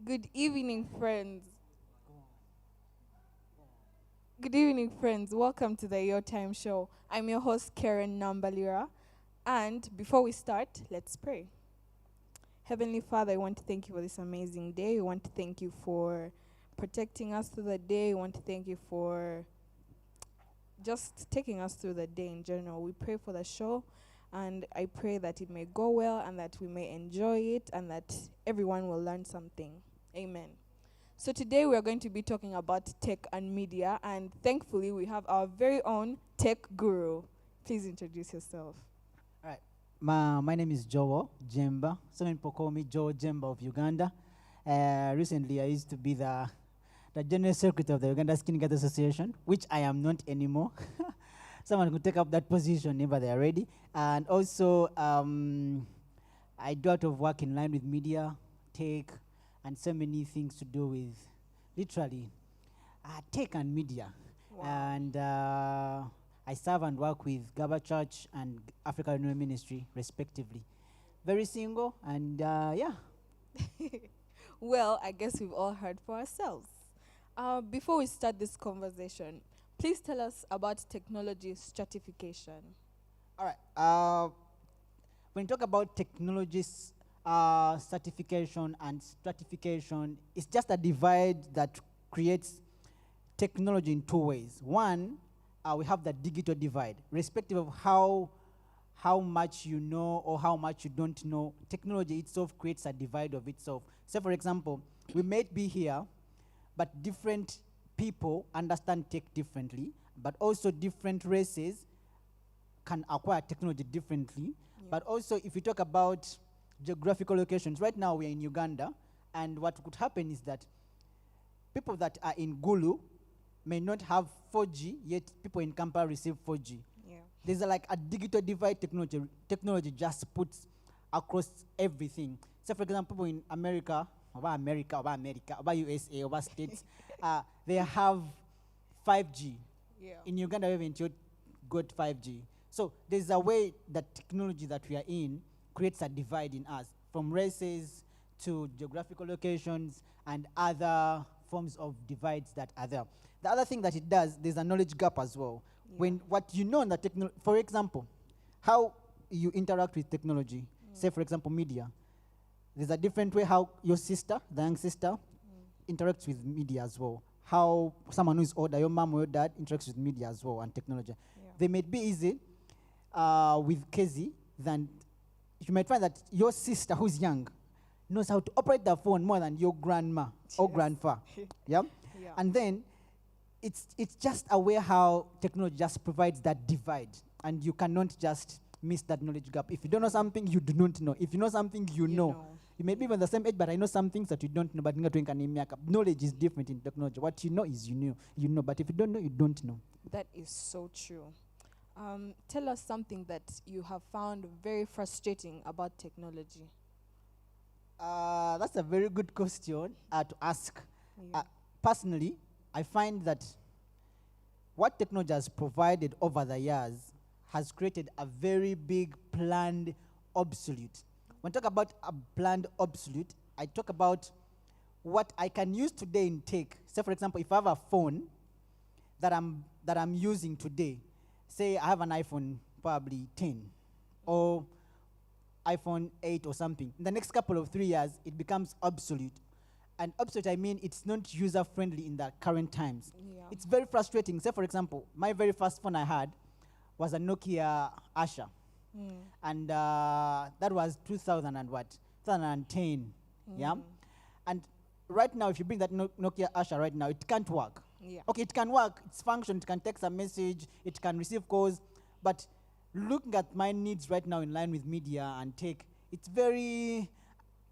Good evening, friends. Good evening, friends. Welcome to the Your Time Show. I'm your host, Karen Nambalira. And before we start, let's pray. Heavenly Father, I want to thank you for this amazing day. I want to thank you for protecting us through the day. I want to thank you for just taking us through the day in general. We pray for the show, and I pray that it may go well and that we may enjoy it and that everyone will learn something. Amen. So today we are going to be talking about tech and media, and thankfully we have our very own tech guru. Please introduce yourself. All right. My name is Joe Jemba. Some people call me Joe Jemba of Uganda. Recently, I used to be the General Secretary of the Uganda Skin Guard Association, which I am not anymore. Someone could take up that position whenever they are ready. And also, I do a lot of work in line with media, tech, and so many things to do with literally tech and media. Wow. And I serve and work with Gaba Church and Africa Renewal Ministry, respectively. Very single, and yeah. Well, I guess we've all heard for ourselves. Before we start this conversation, please tell us about technology stratification. All right. When you talk about technologies, certification and stratification, it's just a divide that creates technology in two ways. One, we have the digital divide, respective of how much you know or how much you don't know. Technology itself creates a divide of itself. So, for example, we may be here, but different people understand tech differently, but also different races can acquire technology differently. Yeah. But also, if you talk about geographical locations, right now we are in Uganda, and what could happen is that people that are in Gulu may not have 4G, yet people in Kampala receive 4G. Yeah. There's like a digital divide technology just puts across everything. So for example, people in America, over USA, over States, they have 5G. Yeah. In Uganda, we haven't yet got 5G. So there's a way that technology that we are in creates a divide in us, from races to geographical locations and other forms of divides that are there. The other thing that it does, there's a knowledge gap as well. Yeah. When what you know in the technology, for example, how you interact with technology, say for example media, there's a different way how your sister, the young sister, interacts with media as well. How someone who is older, your mom or your dad, interacts with media as well and technology. Yeah. They may be easy with Kezi than you might find that your sister who's young knows how to operate the phone more than your grandma or Yes. grandpa. Yeah? Yeah. And then it's just a way how technology just provides that divide, and you cannot just miss that knowledge gap. If you don't know something, you do not know. If you know something, you know. You may be even the same age, but I know some things that you don't know. But knowledge is different in technology. What you know is you know. But if you don't know, you don't know. That is so true. Tell us something that you have found very frustrating about technology. That's a very good question to ask. Yeah. Personally, I find that what technology has provided over the years has created a very big planned obsolete. When I talk about a planned obsolete, I talk about what I can use today in tech. Say, for example, if I have a phone that I'm using today, say I have an iPhone probably 10 or iPhone 8 or something. In the next couple of 3 years, it becomes obsolete. And obsolete, I mean it's not user-friendly in the current times. Yeah. It's very frustrating. Say, for example, my very first phone I had was a Nokia Asha. And that was 2000 and what? 2010. Yeah? And right now, if you bring that Nokia Asha right now, it can't work. Yeah. Okay, it can work, it's function, it can text a message, it can receive calls, but looking at my needs right now in line with media and tech, it's very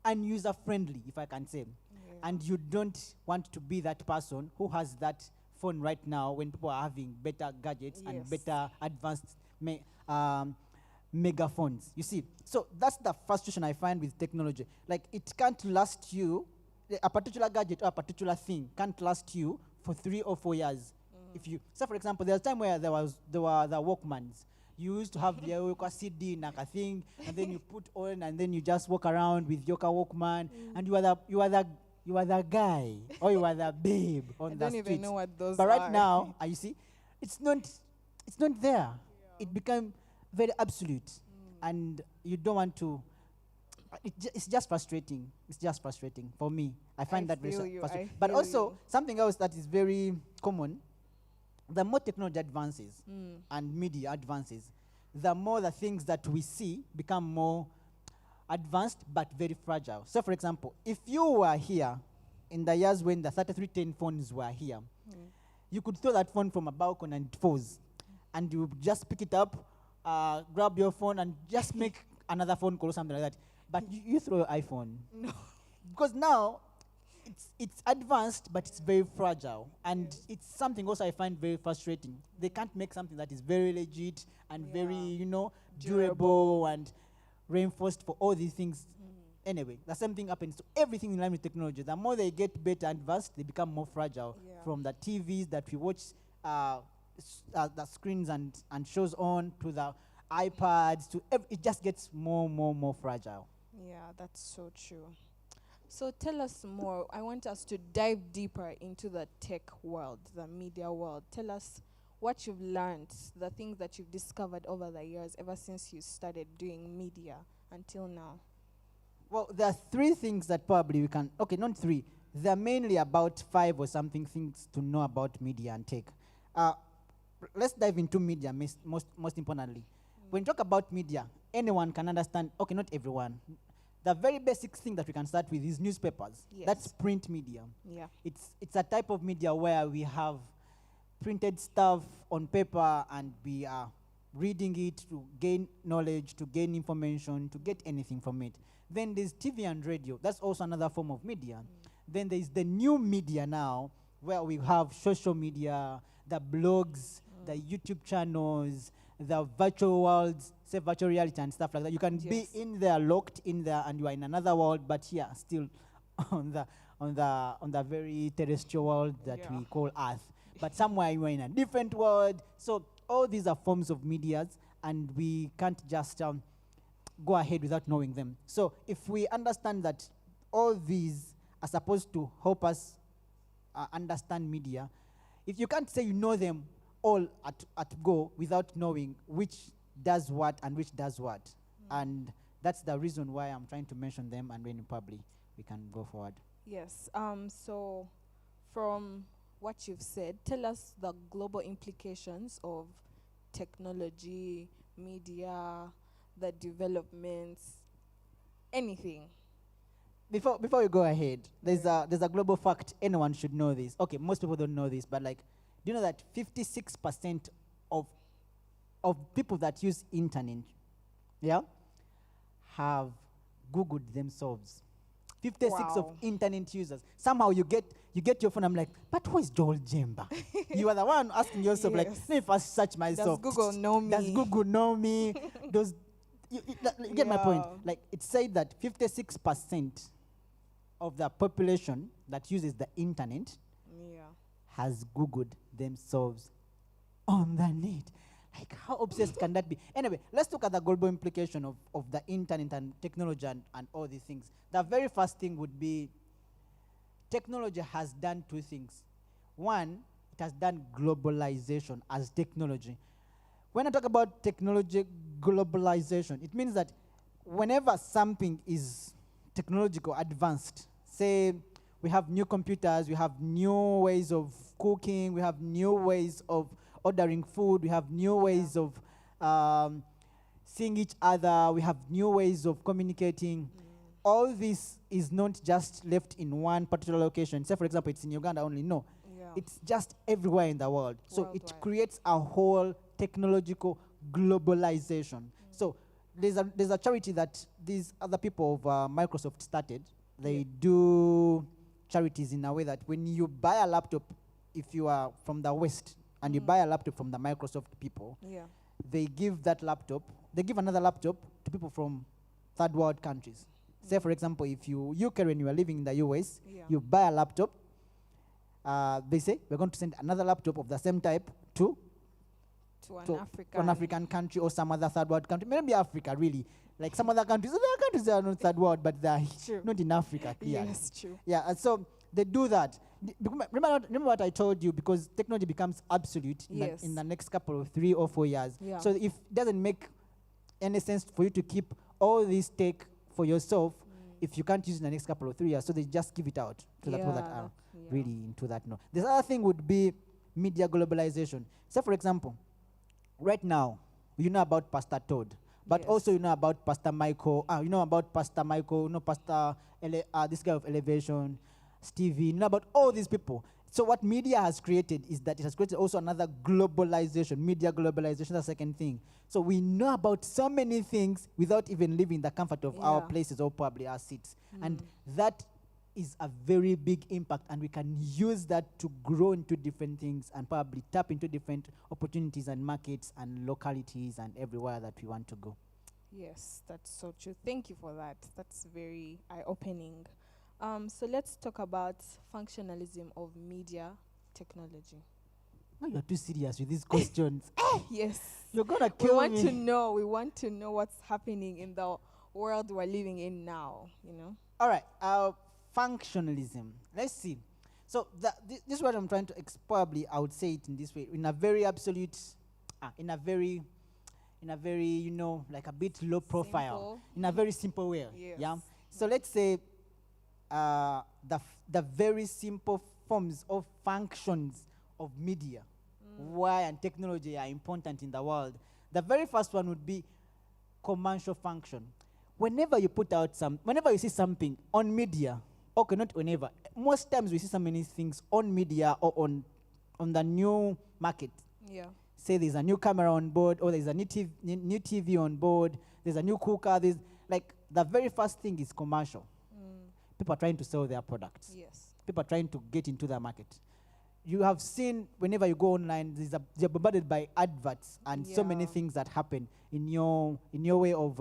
unuser friendly, if I can say. Yeah. And you don't want to be that person who has that phone right now when people are having better gadgets and Yes. better advanced mega phones. You see, so that's the frustration I find with technology. Like, it can't last you, a particular gadget or a particular thing can't last you for 3 or 4 years. If you, so for example, there was a time where there were the Walkmans. You used to have the CD and a thing, and then you put on, and then you just walk around with your Walkman, and you are you are the guy or you are the babe on I the don't even streets. know what those But right are. now, you see, it's not there. It became very absolute, and you don't want to. It's just frustrating. It's just frustrating for me. I find that very feel you, frustrating. I But feel also you. something else that is very common: the more technology advances Mm. and media advances, the more the things that we see become more advanced but very fragile. So, for example, if you were here in the years when the 3310 phones were here, you could throw that phone from a balcony and it falls. And you just pick it up, grab your phone, and just make another phone call or something like that. But you throw your iPhone. No. Because now it's advanced, but it's very fragile. And it's something also I find very frustrating. They can't make something that is very legit and very, Durable. durable and reinforced for all these things. Anyway, the same thing happens to everything in line with technology. The more they get better and advanced, they become more fragile. Yeah. From the TVs that we watch, the screens and shows on, to the iPads, to it just gets more fragile. Yeah, that's so true. So tell us more. I want us to dive deeper into the tech world, the media world. Tell us what you've learned, the things that you've discovered over the years, ever since you started doing media until now. Well, there are three things that probably we can, okay, not three. There are mainly about 5 or something things to know about media and tech. Let's dive into media most importantly. When you talk about media, anyone can understand, okay, not everyone. The very basic thing that we can start with is newspapers. Yes. That's print media. Yeah. It's a type of media where we have printed stuff on paper and we are reading it to gain knowledge, to gain information, to get anything from it. Then there's TV and radio. That's also another form of media. Then there's the new media now, where we have social media, the blogs, the YouTube channels, the virtual worlds, say virtual reality and stuff like that. You can be in there, locked in there, and you are in another world, but here still on the very terrestrial world that we call Earth. But somewhere you are in a different world. So all these are forms of medias, and we can't just go ahead without knowing them. So if we understand that all these are supposed to help us understand media, if you can't say you know them all at go without knowing which does what and which does what. And that's the reason why I'm trying to mention them, and then probably we can go forward. Yes. So from what you've said, tell us the global implications of technology, media, the developments, anything. Before we go ahead, there's a global fact. Anyone should know this. Okay, most people don't know this, but like, do you know that 56% of people that use internet, have Googled themselves. 56 of internet users. Somehow you get your phone. I'm like, but who is Joel Jemba? You are the one asking yourself, like, let me first search myself. Does Google know me? Does Google know me? Does you get my point? Like, it said that 56% of the population that uses the internet has Googled themselves on the net. Like, how obsessed can that be? Anyway, let's look at the global implication of the internet and technology and all these things. The very first thing would be, technology has done two things. One, it has done globalization as technology. When I talk about technology globalization, it means that whenever something is technological advanced, say we have new computers, we have new ways of cooking, we have new ways of ordering food, we have new ways of seeing each other, we have new ways of communicating. All this is not just left in one particular location. Say, for example, it's in Uganda only. No. It's just everywhere in the world. So it creates a whole technological globalization. So there's a charity that these other people of Microsoft started. They do charities in a way that when you buy a laptop, if you are from the West, and you buy a laptop from the Microsoft people, they give another laptop to people from third world countries. Say, for example, if you Karen, you are living in the US, you buy a laptop, they say, we're going to send another laptop of the same type to an an African country or some other third world country, maybe Africa, really. Like some other countries, they are not third world, but they are True. not in Africa, clearly. Yes, true. Yeah, and so they do that. Remember what I told you, because technology becomes absolute Yes. in the next couple of 3 or 4 years. Yeah. So if it doesn't make any sense for you to keep all this tech for yourself, if you can't use it in the next couple of 3 years, so they just give it out to the people that are really into that. No. The other thing would be media globalization. So for example, right now, you know about Pastor Todd, but Yes. also you know about Pastor Michael, Pastor this guy of Elevation, Stevie, you know about all these people. So what media has created is that it has created also another globalization, media globalization, the second thing. So we know about so many things without even leaving the comfort of our places or probably our seats. And that is a very big impact, and we can use that to grow into different things and probably tap into different opportunities and markets and localities and everywhere that we want to go. Yes, that's so true. Thank you for that. That's very eye-opening. So let's talk about functionalism of media technology. Now you're too serious with these questions. Yes. You're gonna We kill want me. to know. We want to know what's happening in the world we're living in now, you know? All right, functionalism. Let's see. So this is what I'm trying to probably I would say it in this way, in a very absolute, in a very, like a bit low profile, Simple. in a very simple way. Yes. Yeah. So let's say the very simple forms of functions of media, why and technology are important in the world. The very first one would be commercial function. Whenever you see something on media, okay, not whenever, most times we see so many things on media or on the new market. Yeah. Say there's a new camera on board, or there's a new TV on board, there's a new cooker, there's like the very first thing is commercial. People are trying to sell their products. Yes. People are trying to get into the market. You have seen whenever you go online, you're bombarded by adverts and so many things that happen in your way of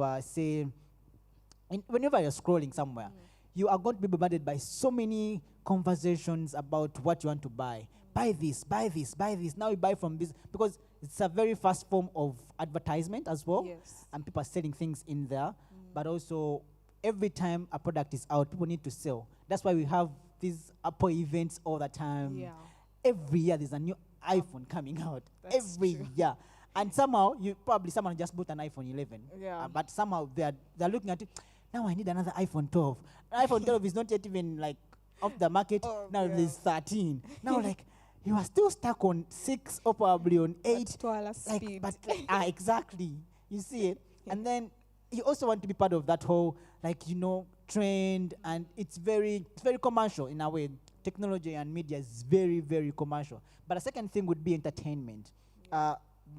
whenever you're scrolling somewhere, you are going to be bombarded by so many conversations about what you want to buy. Buy this, buy this, buy this. Now you buy from this, because it's a very fast form of advertisement as well. Yes. And people are selling things in there, but also every time a product is out, people need to sell. That's why we have these Apple events all the time. Yeah. Every year there's a new iPhone coming out. That's Every true. year. And somehow, someone just bought an iPhone 11. Yeah. But somehow they're looking at it. Now I need another iPhone 12. iPhone 12 is not yet even like off the market. Now there's 13. Now like, you are still stuck on 6 or probably on 8. Like, speed. Exactly. You see it. And then you also want to be part of that whole, trend, and it's very commercial in a way. Technology and media is very, very commercial. But the second thing would be entertainment.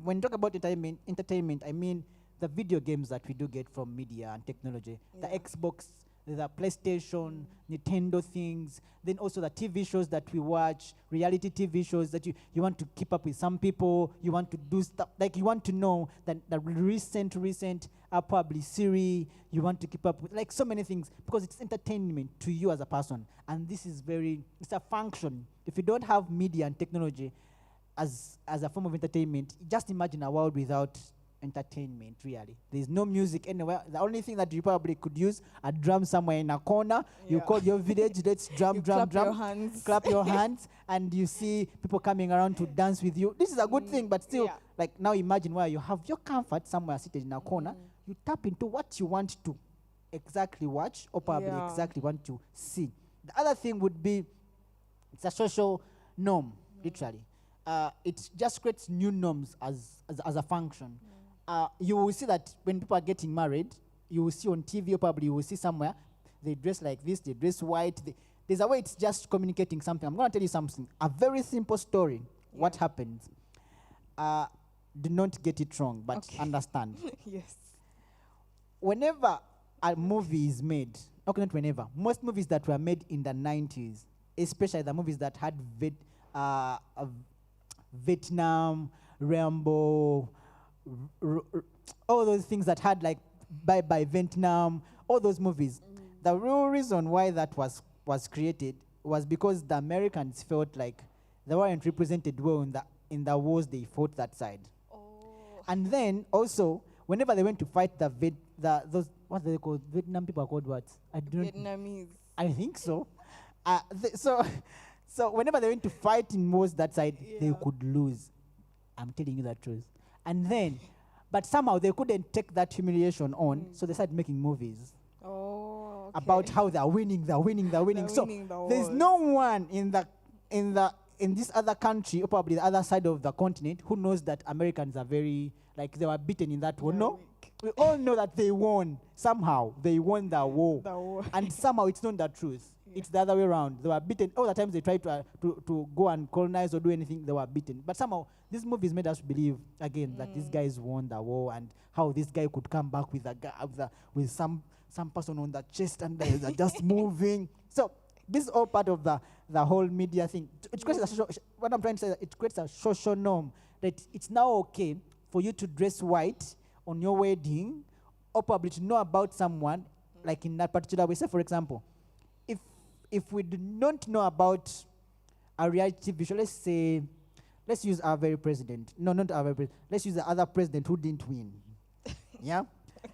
When you talk about entertainment, I mean the video games that we do get from media and technology, the Xbox, the PlayStation, Nintendo things, then also the TV shows that we watch, reality TV shows that you want to keep up with some people, you want to do stuff, like you want to know that the recent probably series, you want to keep up with, like so many things, because it's entertainment to you as a person. And this is it's a function. If you don't have media and technology as a form of entertainment, just imagine a world without entertainment, really. There's no music anywhere. The only thing that you probably could use, a drum somewhere in a corner. You call your village, let's drum. Clap your hands. Clap your hands, and you see people coming around to dance with you. This is a good thing, but still, like now imagine where you have your comfort somewhere seated in a corner. You tap into what you want to exactly watch or probably exactly want to see. The other thing would be, it's a social norm, literally. It just creates new norms as a function. You will see that when people are getting married, you will see on TV or probably you will see somewhere, they dress like this, they dress white. There's a way it's just communicating something. I'm going to tell you something. A very simple story. What happens? Do not get it wrong, but understand. Yes. Whenever a movie is made, okay, not whenever, most movies that were made in the 90s, especially the movies that had Vietnam, Rambo, all those things that had like Bye Bye Vietnam, all those movies. The real reason why that was created was because the Americans felt like they weren't represented well in the wars they fought that side. And then also, whenever they went to fight those, what they called, Vietnam people are called what? I don't. Vietnamese. I think so. So whenever they went to fight in wars that side, they Yeah. could lose. I'm telling you the truth. And then, but somehow they couldn't take that humiliation on, so they started making movies Oh, okay. about how they're winning. They're So winning the there's wars. no one in this other country, or probably the other side of the continent, who knows that Americans are very, like, they were beaten in that war. They're No, weak. we all know that they won. Somehow they won the war, The war. and somehow it's not the truth. It's the other way around. They were beaten. All the times they tried to go and colonize or do anything, they were beaten. But somehow these movies made us believe again that these guys won the war, and how this guy could come back with with some person on the chest, and they're just moving. So this is all part of the whole media thing. It creates what I'm trying to say, it creates a social norm that it's now okay for you to dress white on your wedding, or probably to know about someone like in that particular way. Say, for example, if we do not know about a reality TV show, let's use our very president. No, not our very president. Let's use the other president who didn't win. Yeah?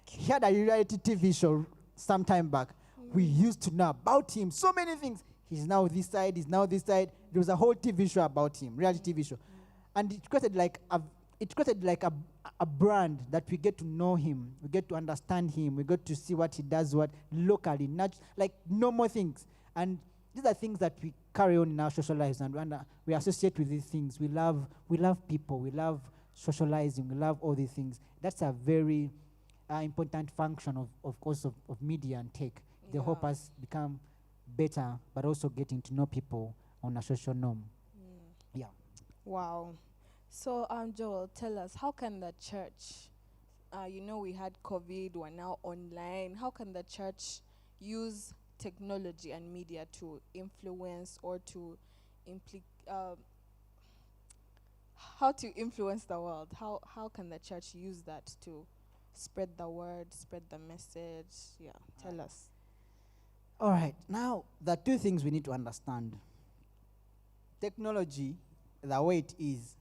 He had a reality TV show some time back. We used to know about him, so many things. He's now this side, he's now this side. There was a whole TV show about him, reality TV show. And it created like a brand that we get to know him, we get to understand him, we get to see what he does, what locally, like normal things. And these are things that we carry on in our social lives, and we associate with these things. We love people, we love socializing, we love all these things. That's a very important function of course of media and tech. They help us become better, but also getting to know people on a social norm. Yeah. Wow. So, Joel, tell us, how can the church, we had COVID, we're now online. How can the church use technology and media to influence or to how to influence the world? How can the church use that to spread the word, spread the message? Yeah, tell us. All right. Now, the two things we need to understand. Technology, the way it is,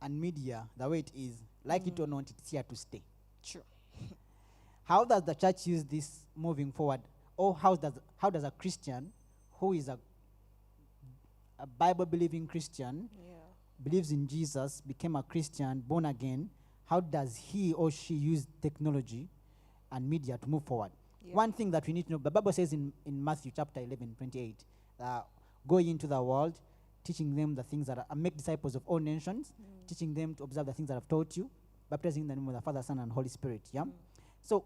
and media, the way it is, like it or not, it's here to stay. True. How does the church use this moving forward? Or how does a Christian who is a Bible-believing Christian, believes in Jesus, became a Christian, born again, how does he or she use technology and media to move forward? Yeah. One thing that we need to know, the Bible says in Matthew chapter 11:28, go into the world, teaching them the things that make disciples of all nations, teaching them to observe the things that I've taught you, baptizing in the name of the Father, Son, and Holy Spirit. Yeah. So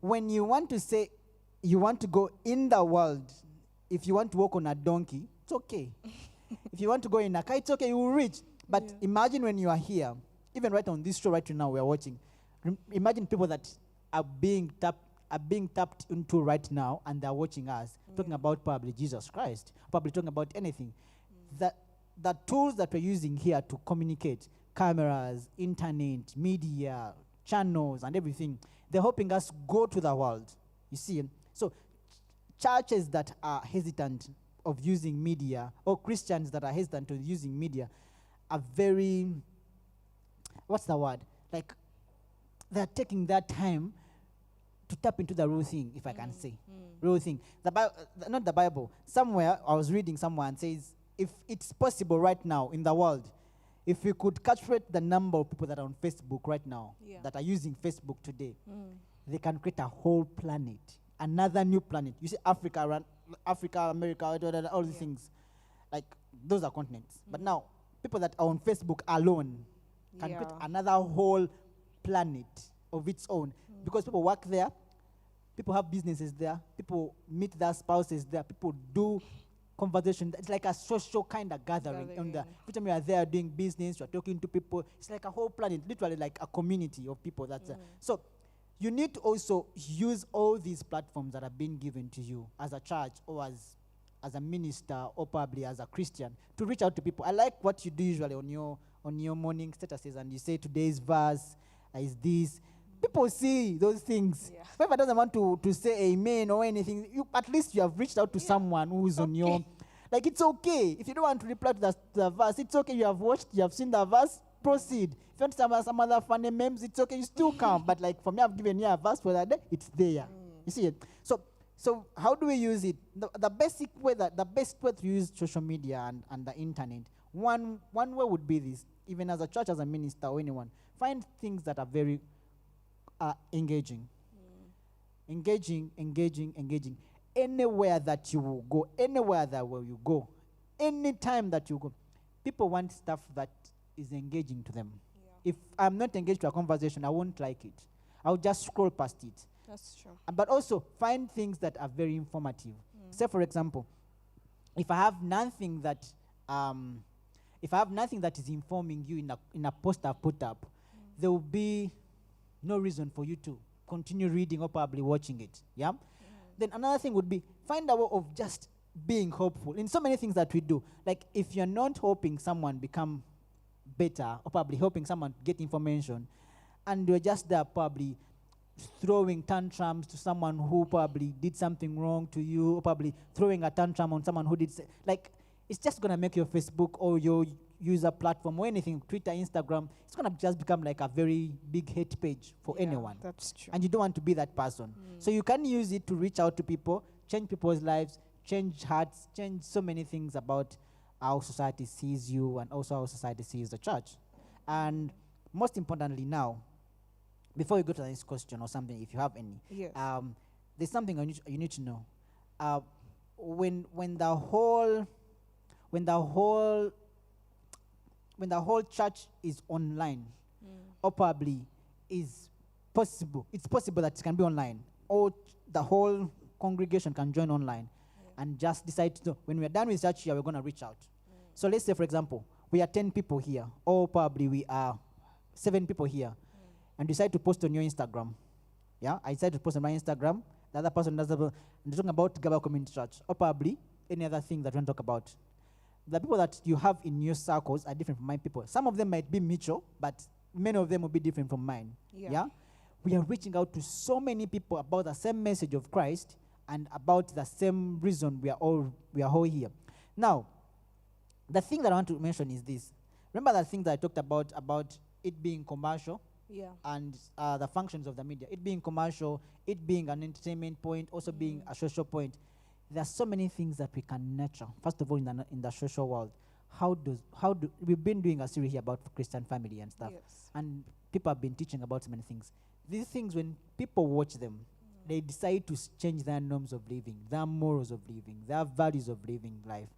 when you want to say you want to go in the world, if you want to walk on a donkey, it's okay. If you want to go in a car, it's okay, you will reach. But imagine when you are here, even right on this show right now we are watching, imagine people that are being tapped into right now, and they're watching us, talking about probably Jesus Christ, probably talking about anything. The tools that we're using here to communicate, cameras, internet, media, channels, and everything, they're helping us go to the world. You see? So churches that are hesitant of using media, or Christians that are hesitant of using media, are very, what's the word? Like, they're taking that time to tap into the real thing, if I can say. Real thing. Not the Bible. Somewhere, I was reading someone says, if it's possible right now in the world, if we could calculate the number of people that are on Facebook right now, that are using Facebook today, they can create a whole planet, another new planet. You see Africa, America, all these things. Like, those are continents. But now, people that are on Facebook alone can create another whole planet of its own. Because people work there, people have businesses there, people meet their spouses there, people do conversation. It's like a social kind of gathering. Every time you are there doing business, you are talking to people, it's like a whole planet, literally like a community of people. So you need to also use all these platforms that have been given to you as a church, or as a minister, or probably as a Christian, to reach out to people. I like what you do usually on your morning statuses, and you say today's verse is this. People see those things. Whoever doesn't want to say amen or anything, at least you have reached out to someone who's on your... Like, it's okay. If you don't want to reply to the verse, it's okay. You have watched, you have seen the verse, proceed. If you want some other funny memes, it's okay, you still come. But like for me, I've given you a verse for that day, it's there. You see it? So how do we use it? The basic way the best way to use social media and the internet, one way would be this, even as a church, as a minister or anyone, find things that are very engaging. Engaging. Anywhere that you will go, anywhere that where you go, anytime that you go, people want stuff that is engaging to them. Yeah. If I'm not engaged to a conversation, I won't like it. I'll just scroll past it. That's true. But also find things that are very informative. Say, for example, if I have nothing that is informing you in a post I've put up, there will be no reason for you to continue reading or probably watching it. Yeah. Then another thing would be find a way of just being hopeful in so many things that we do. Like if you're not hoping someone become better or probably hoping someone get information, and you're just there probably throwing tantrums to someone who probably did something wrong to you, or probably throwing a tantrum on someone who did like, it's just gonna make your Facebook or your user platform or anything, Twitter, Instagram, it's gonna just become like a very big hate page for anyone. That's true. And you don't want to be that person. So you can use it to reach out to people, change people's lives, change hearts, change so many things about how society sees you and also how society sees the church. And most importantly now, before you go to the next question or something, if you have any, Yes. there's something you need to know. When the whole church is online, or probably is possible, it's possible that it can be online, or the whole congregation can join online and just decide to, when we're done with church here, we're going to reach out. So let's say, for example, we are 10 people here, or probably we are 7 people here, and decide to post on your Instagram. Yeah, I decide to post on my Instagram. The other person does. And they're talking about Gaba Community Church, or probably any other thing that we want to talk about. The people that you have in your circles are different from my people. Some of them might be mutual, but many of them will be different from mine. Yeah? We are reaching out to so many people about the same message of Christ and about the same reason we are all here. Now, the thing that I want to mention is this. Remember that thing that I talked about it being commercial? Yeah. And the functions of the media, it being commercial, it being an entertainment point, also being a social point. There are so many things that we can nurture. First of all, in the social world, how do we've been doing a series here about Christian family and stuff, and people have been teaching about so many things. These things, when people watch them, they decide to change their norms of living, their morals of living, their values of living life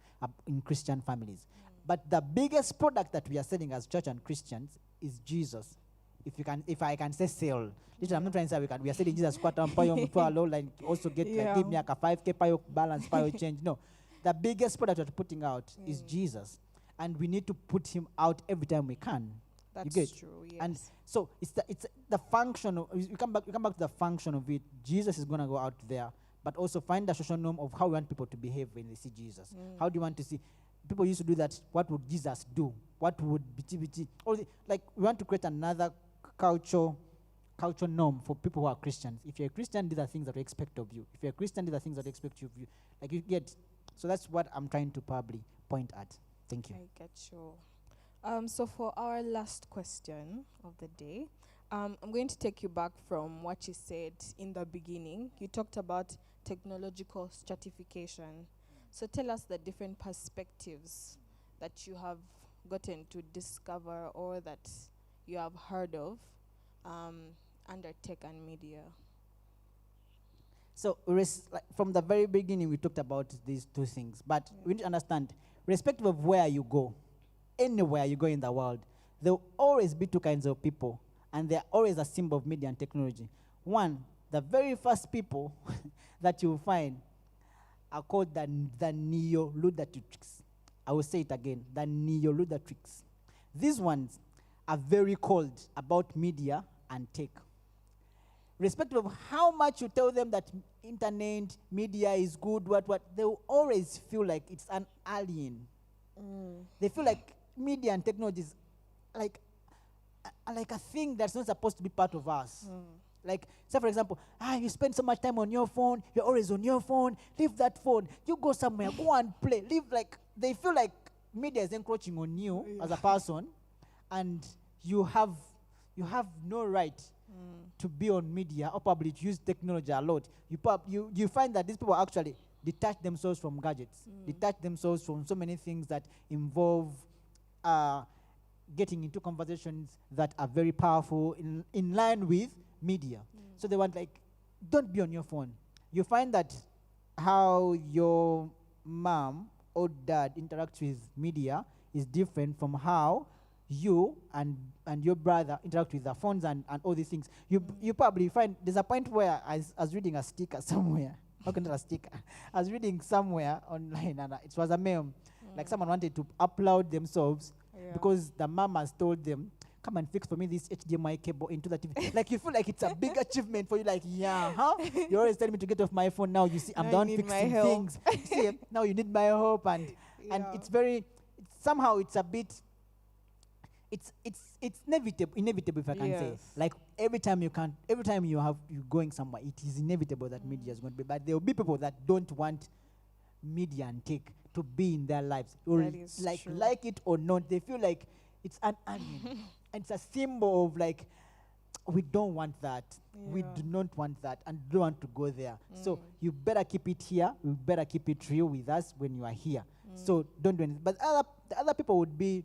in Christian families. But the biggest product that we are selling as church and Christians is Jesus. If I can say sell. Literally, I'm not trying to say we are selling Jesus quarter and like also get like give me like a 5K payo balance payo change. No. The biggest product we're putting out is Jesus. And we need to put him out every time we can. That's true, yes. And so it's the function of, we come back to the function of it. Jesus is gonna go out there, but also find the social norm of how we want people to behave when they see Jesus. How do you want to see? People used to do that. What would Jesus do? What would BTBT? Like we want to create another culture norm for people who are Christians. If you're a Christian, these are things that we expect of you. If you're a Christian, these are things that we expect of you. Like you get. So that's what I'm trying to probably point at. Thank you. I get you. So for our last question of the day, I'm going to take you back from what you said in the beginning. You talked about technological stratification. So tell us the different perspectives that you have gotten to discover or that you have heard of under tech and media. So from the very beginning, we talked about these two things. But we need to understand, irrespective of where you go, anywhere you go in the world, there will always be two kinds of people. And they're always a symbol of media and technology. One, the very first people that you will find are called the neo-luddites. I will say it again, the neo-luddites. These ones are very cold about media and tech. Irrespective of how much you tell them that internet, media is good, they will always feel like it's an alien. They feel like media and technology is like a thing that's not supposed to be part of us. Like, say for example, you spend so much time on your phone, you're always on your phone, leave that phone, you go somewhere, go and play. They feel like media is encroaching on you as a person, and you have no right to be on media or probably to use technology a lot. You find that these people actually detach themselves from gadgets, detach themselves from so many things that involve getting into conversations that are very powerful in line with media. So they want, like, don't be on your phone. You find that how your mom or dad interacts with media is different from how you and your brother interact with their phones and all these things. You probably find there's a point where I was reading a sticker somewhere. Not a sticker. I was reading somewhere online, and it was a meme. Like someone wanted to upload themselves because the mom has told them, come and fix for me this HDMI cable into the TV. Like, you feel like it's a big achievement for you. Like, yeah, huh? You're always telling me to get off my phone. Now you see, I'm Now done you need my fixing help. things. See, now you need my help, and it's very, somehow it's a bit, it's inevitable, if I can say. Yes. Like, every time you're going somewhere, it is inevitable that media is going to be. But there will be people that don't want media and tech to be in their lives, or That is true. like it or not. They feel like it's an onion, and it's a symbol of, like, we don't want that. We Yeah. do not want that, and don't want to go there. So you better keep it here. You better keep it real with us when you are here. So don't do anything. But the other people would be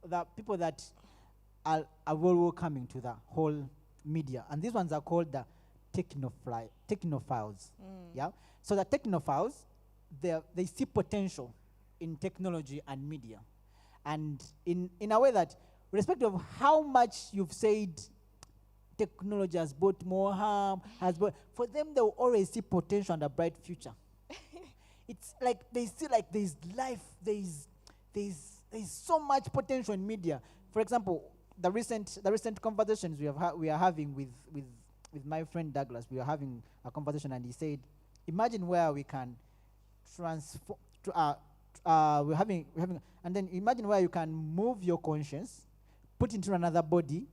the people that are well welcoming to the whole media, and these ones are called the technophiles. Yeah. So the technophiles, they see potential in technology and media, and in a way that, irrespective of how much you've said technology has brought more harm, for them, they will always see potential and a bright future. It's like they see, like, there's life, there's so much potential in media. For example, the recent conversations we are having with my friend Douglas, we are having a conversation, and he said, imagine where we can transform. We're having, and then imagine where you can move your conscience, put it into another body,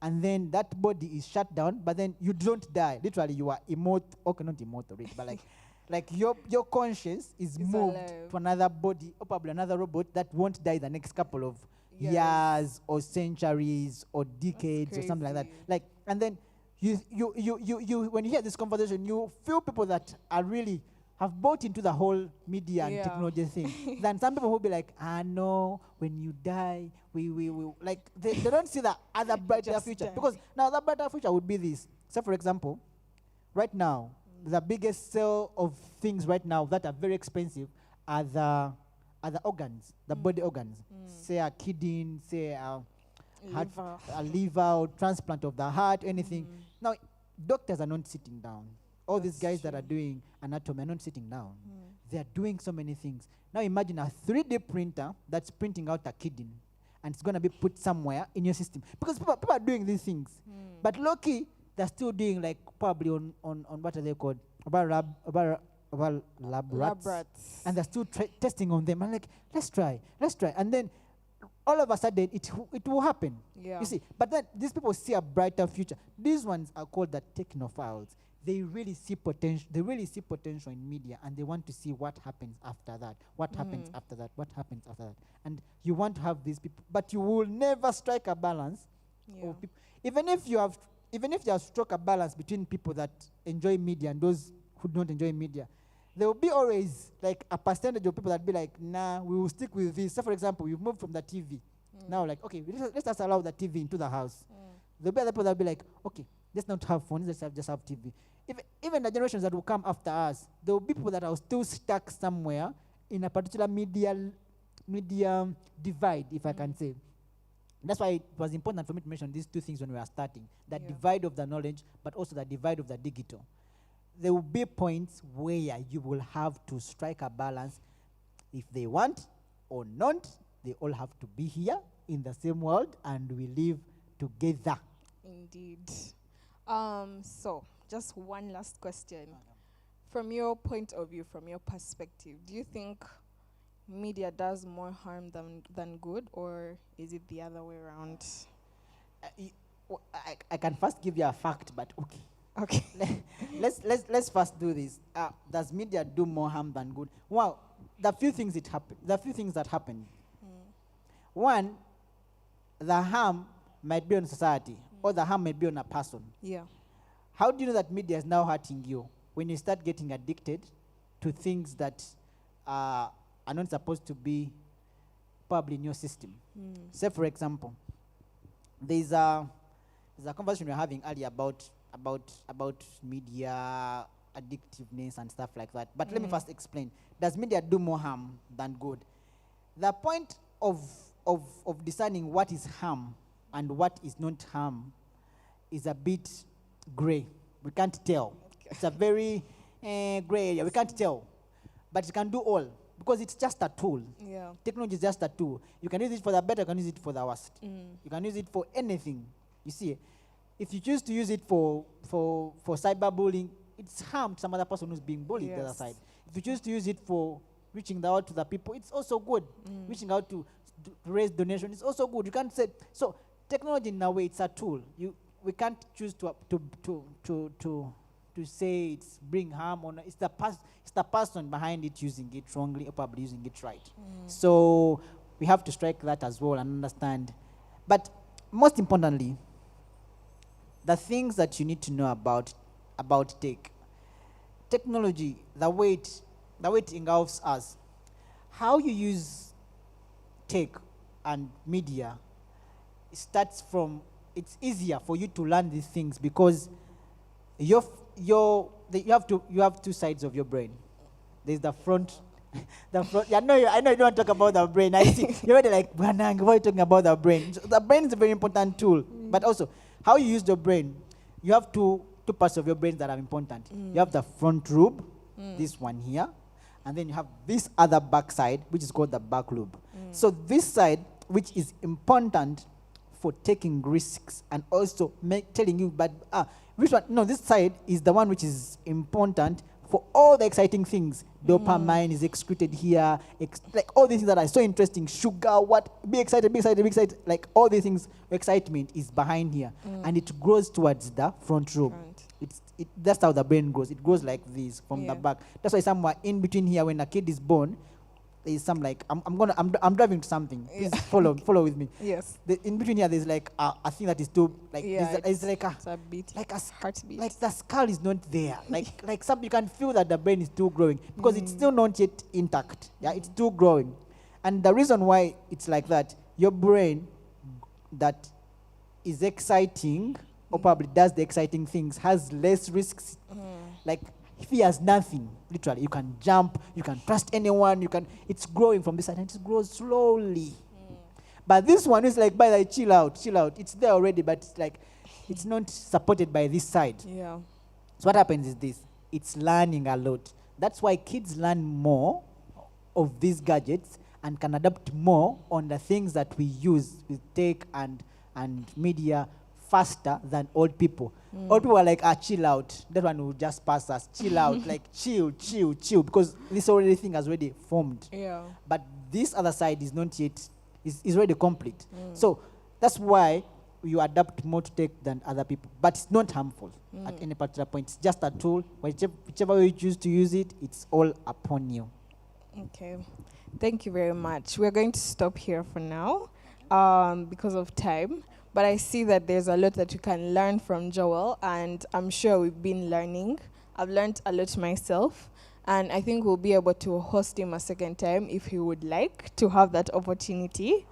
and then that body is shut down, but then you don't die. Literally, you are immortal. Okay, not immortal, really, but like your conscience is moved alive. to another body, or probably another robot that won't die the next couple of Yes. years or centuries or decades or something like that. crazy. Like, and then you when you hear this conversation, you feel people that are really have bought into the whole media and Yeah. technology thing. Then some people will be like, no, when you die, we like, they don't see the other brighter Just future. die. Because now the brighter future would be this. So, for example, right now, the biggest sale of things right now that are very expensive are the organs, the body organs. Say a kidney, say a Liver. a liver, or transplant of the heart, anything. Now, doctors are not sitting down. All these That's guys that are doing anatomy are not sitting down. They are doing so many things. Now imagine a 3D printer that's printing out a kidney, and it's going to be put somewhere in your system. Because people are doing these things. But low-key, they're still doing, like, probably on what are they called? About lab rats. Labrats. And they're still testing on them. I'm like, let's try. And then all of a sudden, it will happen. Yeah. You see, but then these people see a brighter future. These ones are called the technophiles. They really see potential. They really see potential in media, and they want to see what happens after that. What happens after that? What happens after that? And you want to have these people, but you will never strike a balance. Yeah. Of people. Even if you have struck a balance between people that enjoy media and those who don't enjoy media, there will be always, like, a percentage of people that be like, nah, we will stick with this. So, for example, you've moved from the TV. Now, like, okay, let's just allow the TV into the house. There'll be other people that will be like, okay, let's not have phones, let's just have TV. Even the generations that will come after us, there will be people that are still stuck somewhere in a particular media divide, if I can say. That's why it was important for me to mention these two things when we are starting. The divide of the knowledge, but also the divide of the digital. There will be points where you will have to strike a balance. If they want or not, they all have to be here in the same world, and we live together. Indeed. So, just one last question. From your point of view, from your perspective, do you think media does more harm than good, or is it the other way around? I can first give you a fact, but okay. Okay. Let's first do this. Does media do more harm than good? Well, the few things that happened. One, the harm might be on society or the harm might be on a person. Yeah. How do you know that media is now hurting you? When you start getting addicted to things that are not supposed to be probably in your system. Say, for example, there's a conversation we were having earlier about media addictiveness and stuff like that. But let me first explain. Does media do more harm than good? The point of discerning what is harm and what is not harm is a bit gray. We can't tell. It's a very gray area. We can't tell. But you can do all because it's just a tool. Yeah. Technology is just a tool. You can use it for the better, you can use it for the worst. You can use it for anything. You see, if you choose to use it for cyberbullying, it's harm to some other person who's being bullied the other side. If you choose to use it for reaching out to the people, it's also good. Reaching out to raise donations, it's also good. You can't say so. Technology, in a way, it's a tool. We can't choose to say it's bring harm or not. It's the person behind it using it wrongly or probably using it right. So we have to strike that as well and understand. But most importantly, the things that you need to know about technology, the way it engulfs us, how you use tech and media starts from. It's easier for you to learn these things because you have two sides of your brain. There's the front. I know you don't want to talk about the brain. I see you're already like, why are you talking about the brain? So the brain is a very important tool, but also how you use the brain. You have two parts of your brain that are important. You have the front lobe, this one here, and then you have this other back side, which is called the back lobe. So this side, which is important for taking risks and also telling you, but which one? No, this side is the one which is important for all the exciting things. Dopamine is excreted here, like all these things that are so interesting. Sugar, be excited. Like all these things, excitement is behind here, and it grows towards the front lobe. That's how the brain grows. It grows like this from the back. That's why somewhere in between here, when a kid is born, there is some like I'm driving to something. Please follow with me. Yes. In between here, there's like a thing that is too like it's like a beat, like a heartbeat. like the skull is not there. like some you can feel that the brain is still growing because it's still not yet intact. Yeah, it's still growing, and the reason why it's like that, your brain that is exciting or probably does the exciting things has less risks. Like fears nothing. Literally, you can jump, you can trust anyone, it's growing from this side and it grows slowly. But this one is like, by the chill out. It's there already, but it's like, it's not supported by this side. Yeah. So what happens is this, it's learning a lot. That's why kids learn more of these gadgets and can adapt more on the things that we use with tech and media faster than old people. Old people are like, chill out. That one will just pass us. Chill out, like chill, because this already thing has already formed. Yeah. But this other side is not yet, is already complete. So that's why you adapt more to tech than other people. But it's not harmful at any particular point. It's just a tool. Whichever way you choose to use it, it's all upon you. Okay. Thank you very much. We're going to stop here for now because of time. But I see that there's a lot that you can learn from Joel, and I'm sure we've been learning. I've learned a lot myself, and I think we'll be able to host him a second time if he would like to have that opportunity.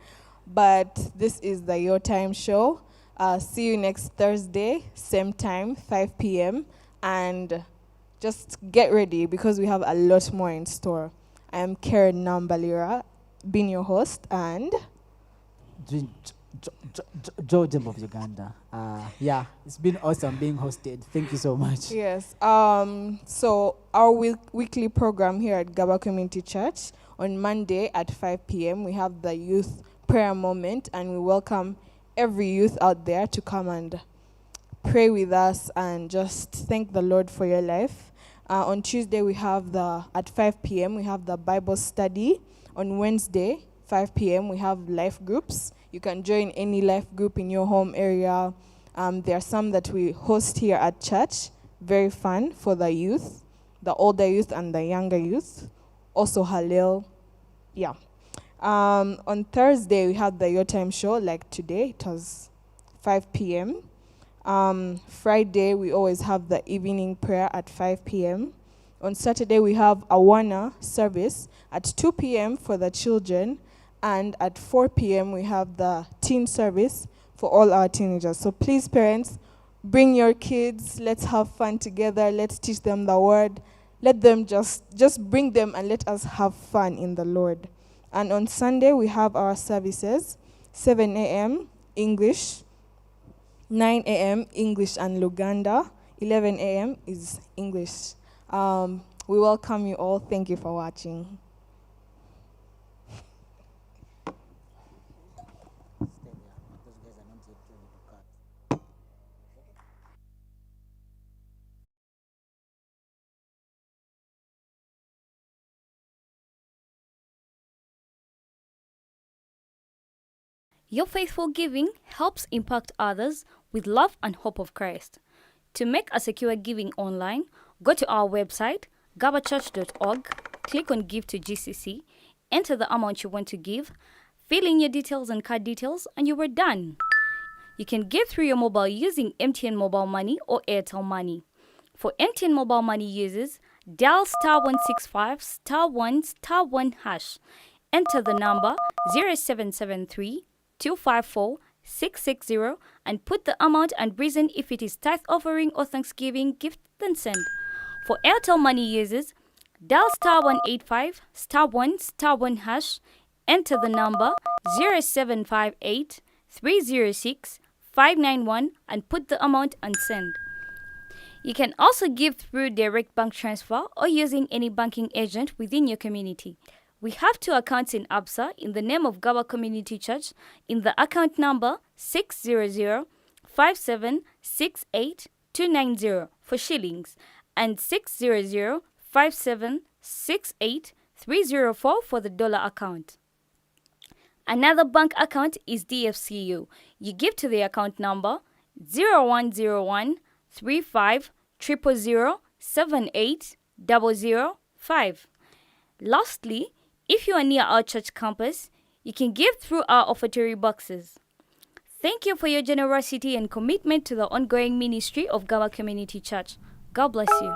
But this is the Your Time show. See you next Thursday, same time, 5 p.m. And just get ready because we have a lot more in store. I am Karen Nambalira, being your host, and Jemba of Uganda. Yeah, it's been awesome being hosted. Thank you so much. Yes. So our weekly program here at Gaba Community Church on Monday at 5 p.m. we have the youth prayer moment, and we welcome every youth out there to come and pray with us and just thank the Lord for your life. On Tuesday we have at 5 p.m. we have the Bible study. On Wednesday 5 p.m. we have life groups. You can join any life group in your home area. There are some that we host here at church. Very fun for the youth, the older youth and the younger youth. Also Hallel. Yeah. On Thursday, we had the Your Time show, like today, it was 5 p.m. Friday, we always have the evening prayer at 5 p.m. On Saturday, we have a Awana service at 2 p.m. for the children, and at 4 p.m., we have the teen service for all our teenagers. So please, parents, bring your kids. Let's have fun together. Let's teach them the word. Let them just bring them and let us have fun in the Lord. And on Sunday, we have our services, 7 a.m. English, 9 a.m. English and Luganda, 11 a.m. is English. We welcome you all. Thank you for watching. Your faithful giving helps impact others with love and hope of Christ. To make a secure giving online, go to our website, gabachurch.org, click on Give to GCC, enter the amount you want to give, fill in your details and card details, and you are done. You can give through your mobile using MTN Mobile Money or Airtel Money. For MTN Mobile Money users, dial *165 *1 hash. Enter the number 0773 254 660 and put the amount and reason if it is tithe offering or Thanksgiving gift, then send. For Airtel Money users, dial *185 *1 hash. Enter the number 0758 306 591 and put the amount and send. You can also give through direct bank transfer or using any banking agent within your community. We have 2 accounts in Absa in the name of Gaba Community Church in the account number 600-5768-290 for shillings and 600-5768-304 for the dollar account. Another bank account is DFCU. You give to the account number 0101 35 000 78 005. Lastly, if you are near our church campus, you can give through our offertory boxes. Thank you for your generosity and commitment to the ongoing ministry of Gaba Community Church. God bless you.